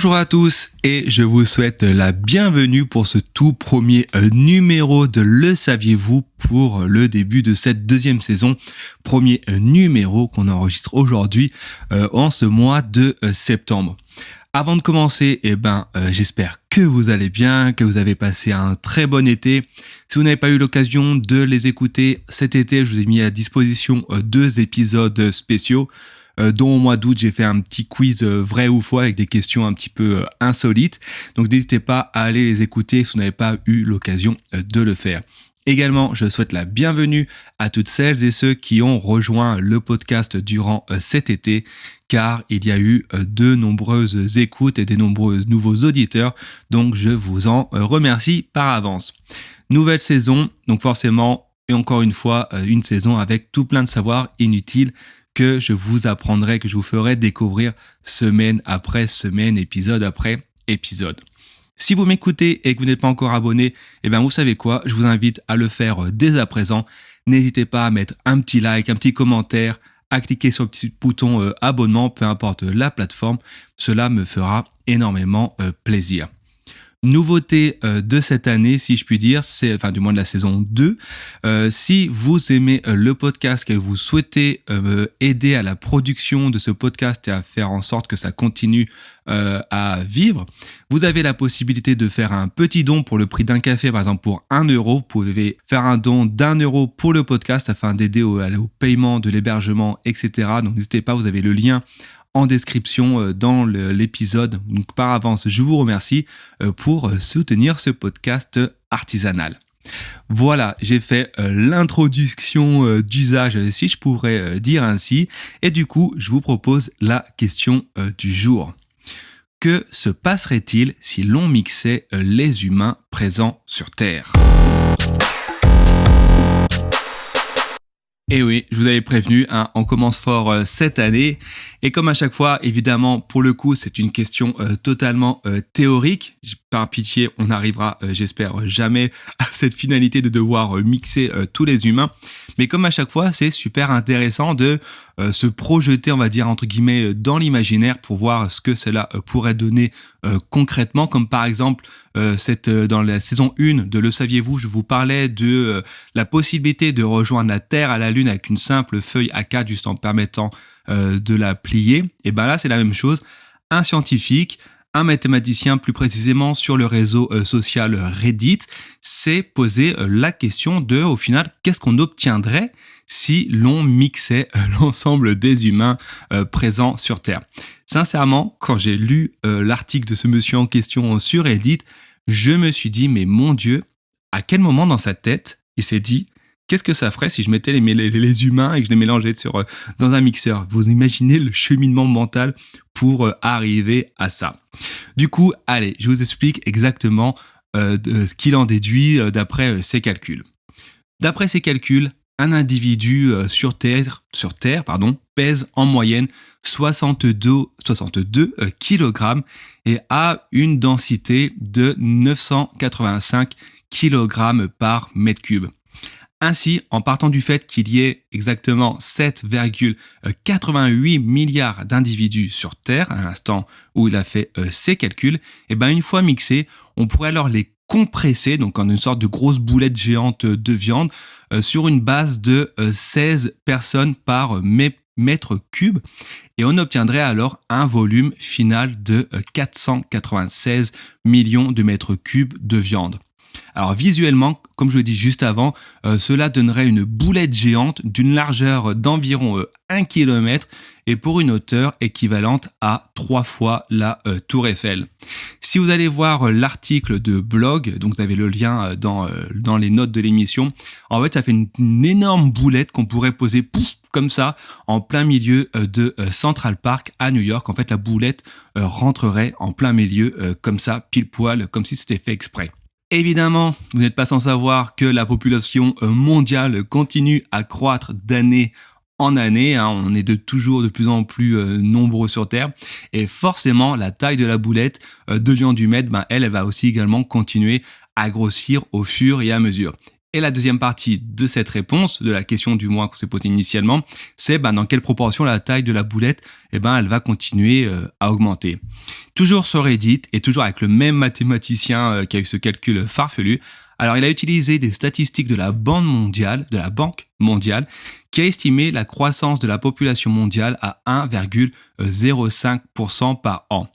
Bonjour à tous et je vous souhaite la bienvenue pour ce tout premier numéro de Le Saviez-vous pour le début de cette deuxième saison. Premier numéro qu'on enregistre aujourd'hui en ce mois de septembre. Avant de commencer, j'espère que vous allez bien, que vous avez passé un très bon été. Si vous n'avez pas eu l'occasion de les écouter cet été, je vous ai mis à disposition 2 épisodes spéciaux. Dont au mois d'août, j'ai fait un petit quiz vrai ou faux avec des questions un petit peu insolites. Donc n'hésitez pas à aller les écouter si vous n'avez pas eu l'occasion de le faire. Également, je souhaite la bienvenue à toutes celles et ceux qui ont rejoint le podcast durant cet été, car il y a eu de nombreuses écoutes et de nombreux nouveaux auditeurs, donc je vous en remercie par avance. Nouvelle saison, donc forcément, et encore une fois, une saison avec tout plein de savoirs inutiles que je vous apprendrai, que je vous ferai découvrir semaine après semaine, épisode après épisode. Si vous m'écoutez et que vous n'êtes pas encore abonné, vous savez quoi, je vous invite à le faire dès à présent. N'hésitez pas à mettre un petit like, un petit commentaire, à cliquer sur le petit bouton abonnement, peu importe la plateforme. Cela me fera énormément plaisir. Nouveauté de cette année, si je puis dire, du moins de la saison 2. Si vous aimez le podcast, que vous souhaitez aider à la production de ce podcast et à faire en sorte que ça continue à vivre, vous avez la possibilité de faire un petit don pour le prix d'un café, par exemple pour 1 euro. Vous pouvez faire un don d'1 euro pour le podcast afin d'aider au paiement de l'hébergement, etc. Donc n'hésitez pas, vous avez le lien en description dans l'épisode. Donc par avance, je vous remercie pour soutenir ce podcast artisanal. Voilà, j'ai fait l'introduction d'usage, si je pourrais dire ainsi. Et du coup, je vous propose la question du jour. Que se passerait-il si l'on mixait les humains présents sur Terre ? Et oui, je vous avais prévenu, on commence fort cette année. Et comme à chaque fois, évidemment, pour le coup, c'est une question totalement théorique. Par pitié, on n'arrivera, j'espère, jamais à cette finalité de devoir mixer tous les humains. Mais comme à chaque fois, c'est super intéressant de se projeter, on va dire, entre guillemets, dans l'imaginaire pour voir ce que cela pourrait donner concrètement. Comme par exemple, dans la saison 1 de Le Saviez-vous, je vous parlais de la possibilité de rejoindre la Terre à la Lune avec une simple feuille A4 juste en permettant de la plier. Et ben là, c'est la même chose. Un scientifique, un mathématicien plus précisément sur le réseau social Reddit, s'est posé la question de, au final, qu'est-ce qu'on obtiendrait si l'on mixait l'ensemble des humains présents sur Terre. Sincèrement, quand j'ai lu l'article de ce monsieur en question sur Reddit, je me suis dit, mais mon Dieu, à quel moment dans sa tête il s'est dit, qu'est-ce que ça ferait si je mettais les humains et que je les mélangeais dans un mixeur ? Vous imaginez le cheminement mental pour arriver à ça. Du coup, allez, je vous explique exactement ce qu'il en déduit d'après ses calculs. D'après ses calculs, un individu sur Terre, pèse en moyenne 62 kg et a une densité de 985 kg par mètre cube. Ainsi, en partant du fait qu'il y ait exactement 7,88 milliards d'individus sur Terre, à l'instant où il a fait ses calculs, une fois mixés, on pourrait alors les compresser, donc en une sorte de grosse boulette géante de viande, sur une base de 16 personnes par mètre cube, et on obtiendrait alors un volume final de 496 millions de mètres cubes de viande. Alors visuellement, comme je le dis juste avant, cela donnerait une boulette géante d'une largeur d'environ 1 km et pour une hauteur équivalente à 3 fois la Tour Eiffel. Si vous allez voir l'article de blog, donc vous avez le lien dans les notes de l'émission, en fait ça fait une énorme boulette qu'on pourrait poser comme ça en plein milieu de Central Park à New York. En fait la boulette rentrerait en plein milieu comme ça, pile poil, comme si c'était fait exprès. Évidemment, vous n'êtes pas sans savoir que la population mondiale continue à croître d'année en année. On est toujours de plus en plus nombreux sur Terre. Et forcément, la taille de la boulette de viande humaine, elle va aussi également continuer à grossir au fur et à mesure. Et la deuxième partie de cette réponse, de la question du moins qu'on s'est posée initialement, c'est dans quelle proportion la taille de la boulette, elle va continuer à augmenter. Toujours sur Reddit et toujours avec le même mathématicien qui a eu ce calcul farfelu. Alors, il a utilisé des statistiques de la Banque mondiale, qui a estimé la croissance de la population mondiale à 1,05% par an.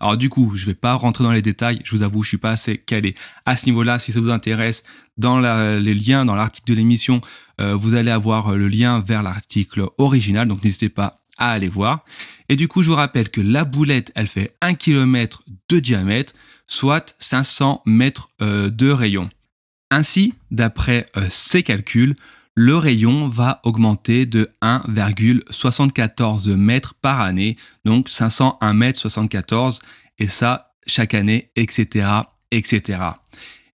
Alors du coup, je vais pas rentrer dans les détails, je vous avoue, je suis pas assez calé à ce niveau-là. Si ça vous intéresse, dans les liens, dans l'article de l'émission, vous allez avoir le lien vers l'article original, donc n'hésitez pas à aller voir. Et du coup, je vous rappelle que la boulette, elle fait 1 km de diamètre, soit 500 mètres de rayon. Ainsi, d'après ces calculs, le rayon va augmenter de 1,74 mètres par année, donc 501 mètres 74, et ça chaque année, etc., etc.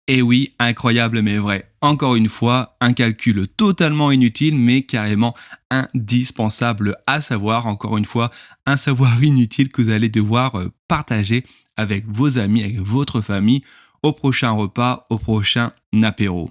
Et oui, incroyable mais vrai. Encore une fois, un calcul totalement inutile, mais carrément indispensable à savoir. Encore une fois, un savoir inutile que vous allez devoir partager avec vos amis, avec votre famille, au prochain repas, au prochain apéro.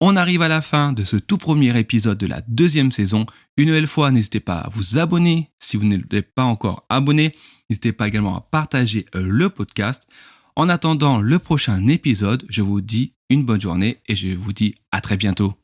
On arrive à la fin de ce tout premier épisode de la deuxième saison. Une nouvelle fois, n'hésitez pas à vous abonner si vous n'êtes pas encore abonné. N'hésitez pas également à partager le podcast. En attendant le prochain épisode, je vous dis une bonne journée et je vous dis à très bientôt.